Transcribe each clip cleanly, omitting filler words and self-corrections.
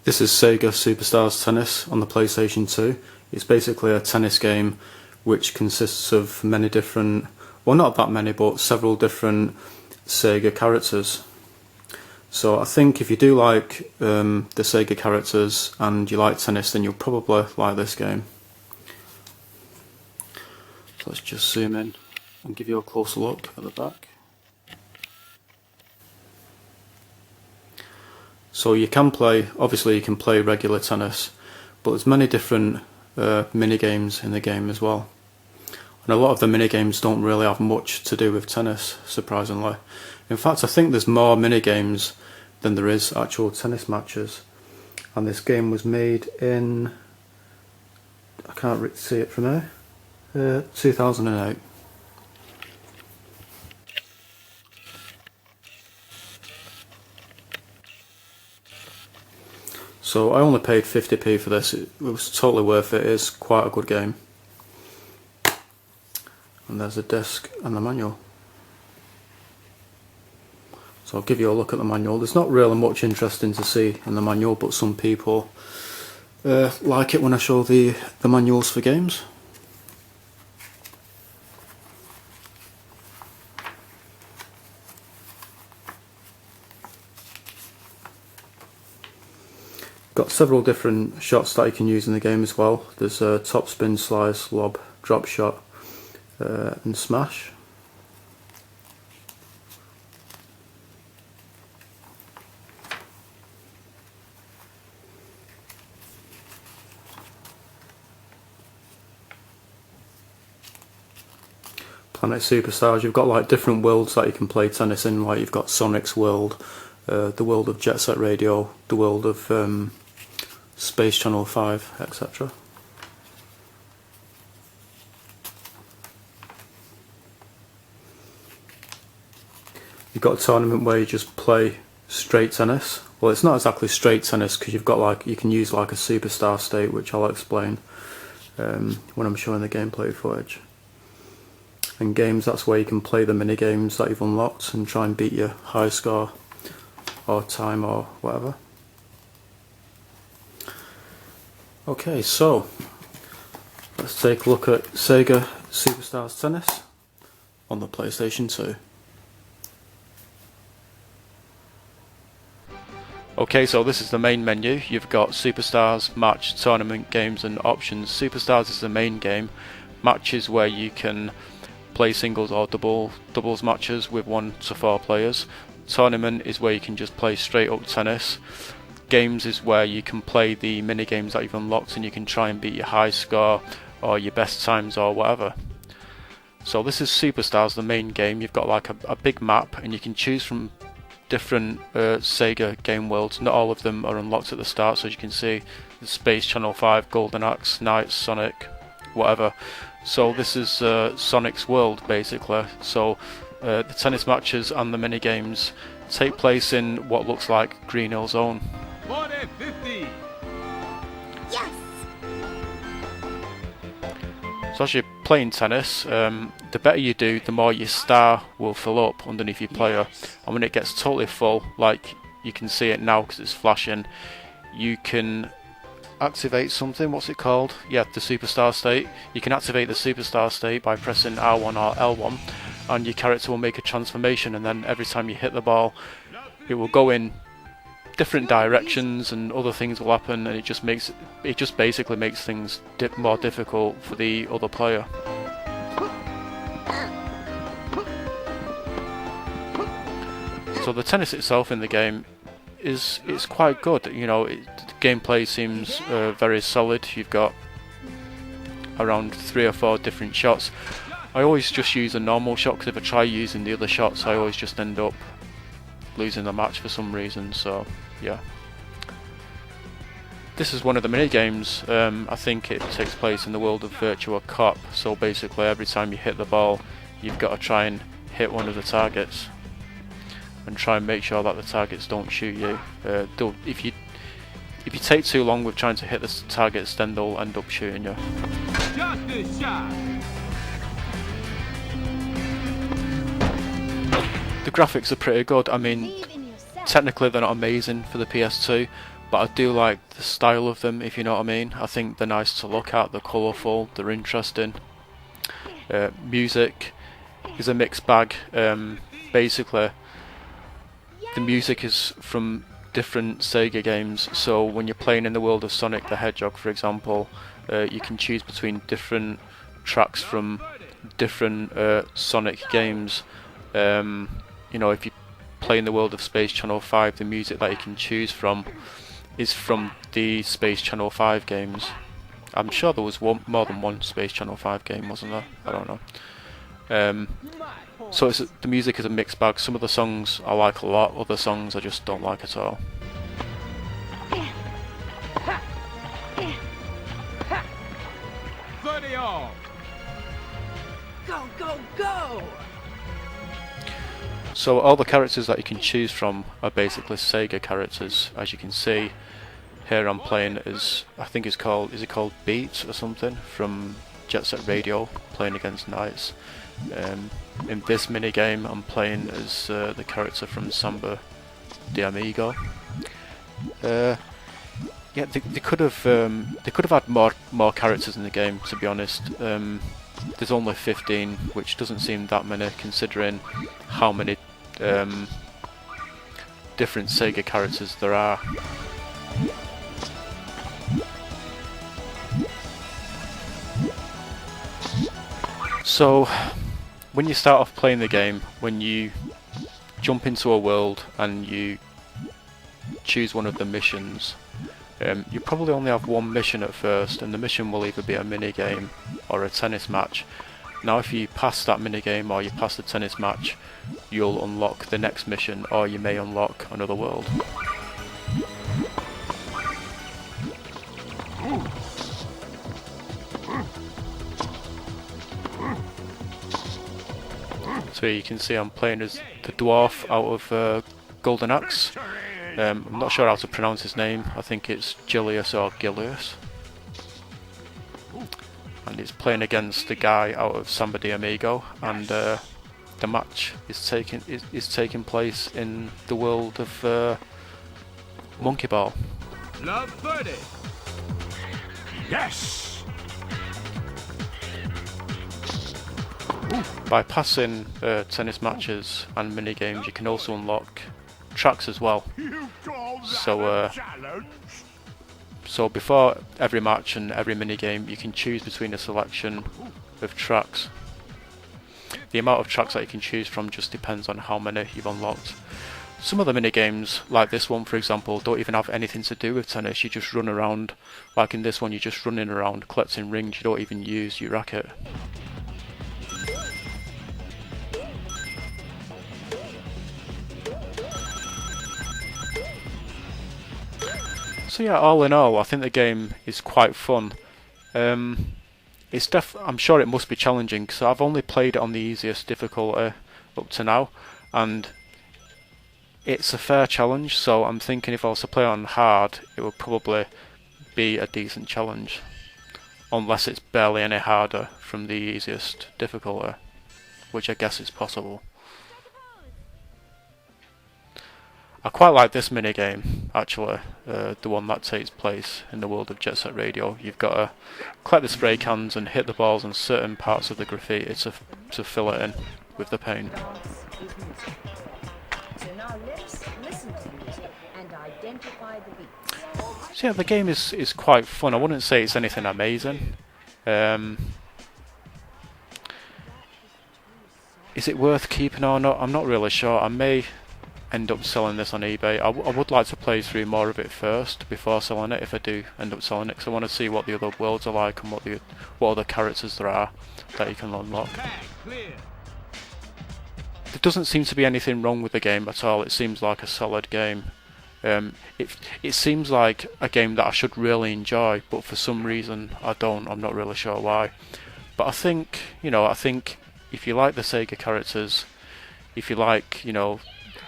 This is Sega Superstars Tennis on the PlayStation 2. It's basically a tennis game which consists of many different, well not that many, but several different Sega characters. So I think if you do like the Sega characters and you like tennis, then you'll probably like this game. So let's just zoom in and give you a closer look at the back. So you can play, obviously you can play regular tennis, but there's many different mini games in the game as well. And a lot of the mini games don't really have much to do with tennis, surprisingly. In fact, I think there's more mini games than there is actual tennis matches. And this game was made in, I can't see it from here, 2008. So I only paid 50p for this. It was totally worth it. It is quite a good game. And there's the disc and the manual. So I'll give you a look at the manual. There's not really much interesting to see in the manual, but some people like it when I show the manuals for games. Got several different shots that you can use in the game as well. There's a top spin, slice, lob, drop shot and smash. Planet Superstars, you've got like different worlds that you can play tennis in, like you've got Sonic's world, the world of Jet Set Radio, the world of Space Channel 5, etc. You've got a tournament where you just play straight tennis. Well, it's not exactly straight tennis because you've got like, you can use like a superstar state, which I'll explain when I'm showing the gameplay footage. And games, that's where you can play the mini games that you've unlocked and try and beat your high score or time or whatever. Okay, so let's take a look at Sega Superstars Tennis on the PlayStation 2. Okay, so this is the main menu. You've got Superstars, Match, Tournament, Games and Options. Superstars is the main game. Match is where you can play singles or doubles matches with 1 to 4 players. Tournament is where you can just play straight up tennis. Games is where you can play the mini games that you've unlocked and you can try and beat your high score or your best times or whatever. So this is Superstars, the main game. You've got like a big map and you can choose from different Sega game worlds. Not all of them are unlocked at the start, so as you can see, the Space Channel 5, Golden Axe, Knights, Sonic, whatever. So this is Sonic's world basically. So the tennis matches and the mini games take place in what looks like Green Hill Zone. 40-50. Yes. So as you're playing tennis, the better you do, the more your star will fill up underneath your player. And when it gets totally full, like you can see it now because it's flashing, you can activate something. What's it called? Yeah, the superstar state. You can activate the superstar state by pressing R1 or L1, and your character will make a transformation, and then every time you hit the ball it will go in different directions and other things will happen, and it just basically makes things more difficult for the other player. So the tennis itself in the game is quite good. You know, the gameplay seems very solid. You've got around 3 or 4 different shots. I always just use a normal shot because if I try using the other shots I always just end up losing the match for some reason, so yeah. This is one of the mini games. I think it takes place in the world of Virtua Cop, so basically every time you hit the ball you've got to try and hit one of the targets and try and make sure that the targets don't shoot you. If you take too long with trying to hit the targets, then they'll end up shooting you. Just a shot. The graphics are pretty good. I mean, technically they're not amazing for the PS2, but I do like the style of them, if you know what I mean. I think they're nice to look at, they're colourful, they're interesting. Music is a mixed bag. Basically, the music is from different Sega games, so when you're playing in the world of Sonic the Hedgehog, for example, you can choose between different tracks from different Sonic games. You know, if you play in the world of Space Channel 5, the music that you can choose from is from the Space Channel 5 games. I'm sure there was more than one Space Channel 5 game, wasn't there? I don't know. So the music is a mixed bag. Some of the songs I like a lot, other songs I just don't like at all. Go, go, go! So all the characters that you can choose from are basically Sega characters. As you can see, here I'm playing as, I think is it called Beat or something, from Jet Set Radio, playing against Knights. In this mini game, I'm playing as the character from Samba de Amigo. Yeah, they could have had more characters in the game. To be honest, there's only 15, which doesn't seem that many considering how many different Sega characters there are. So, when you start off playing the game, when you jump into a world and you choose one of the missions, you probably only have one mission at first, and the mission will either be a mini game or a tennis match. Now if you pass that mini game or you pass the tennis match, you'll unlock the next mission, or you may unlock another world. So you can see I'm playing as the dwarf out of Golden Axe. I'm not sure how to pronounce his name. I think it's Gilius or Gilius. And he's playing against the guy out of Samba de Amigo, and the match is taking place in the world of Monkey Ball. Love 30. Yes. By passing tennis matches and mini games, you can also unlock tracks as well. So before every match and every mini game, you can choose between a selection of tracks. The amount of tracks that you can choose from just depends on how many you've unlocked. Some of the mini games, like this one for example, don't even have anything to do with tennis. You just run around, like in this one you're just running around collecting rings. You don't even use your racket. So yeah, all in all, I think the game is quite fun. I'm sure it must be challenging, because I've only played it on the easiest difficulty up to now, and it's a fair challenge. So I'm thinking if I was to play on hard, it would probably be a decent challenge, unless it's barely any harder from the easiest difficulty, which I guess is possible. I quite like this mini game actually, the one that takes place in the world of Jet Set Radio. You've got to collect the spray cans and hit the balls on certain parts of the graffiti to fill it in with the paint. So yeah, the game is quite fun. I wouldn't say it's anything amazing. Is it worth keeping or not? I'm not really sure. I may end up selling this on eBay. I would like to play through more of it first before selling it, if I do end up selling it, because I want to see what the other worlds are like and what other characters there are that you can unlock. There doesn't seem to be anything wrong with the game at all. It seems like a solid game. It seems like a game that I should really enjoy, but for some reason I don't. I'm not really sure why. But I think if you like the Sega characters, if you like,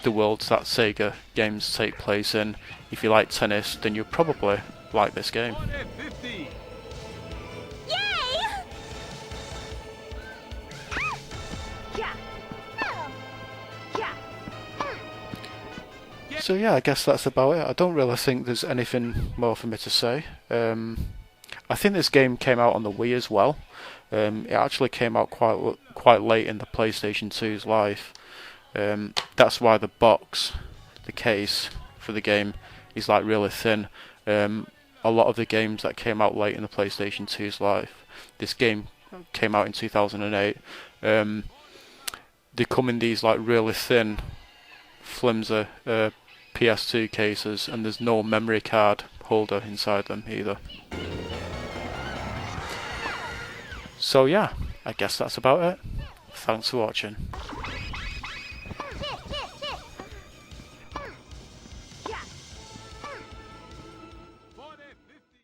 the worlds that Sega games take place in, if you like tennis, then you'll probably like this game. So yeah, I guess that's about it. I don't really think there's anything more for me to say. I think this game came out on the Wii as well. It actually came out quite late in the PlayStation 2's life. That's why the box, the case for the game, is like really thin. A lot of the games that came out late in the PlayStation 2's life, this game came out in 2008. They come in these like really thin, flimsy PS2 cases, and there's no memory card holder inside them either. So yeah, I guess that's about it. Thanks for watching.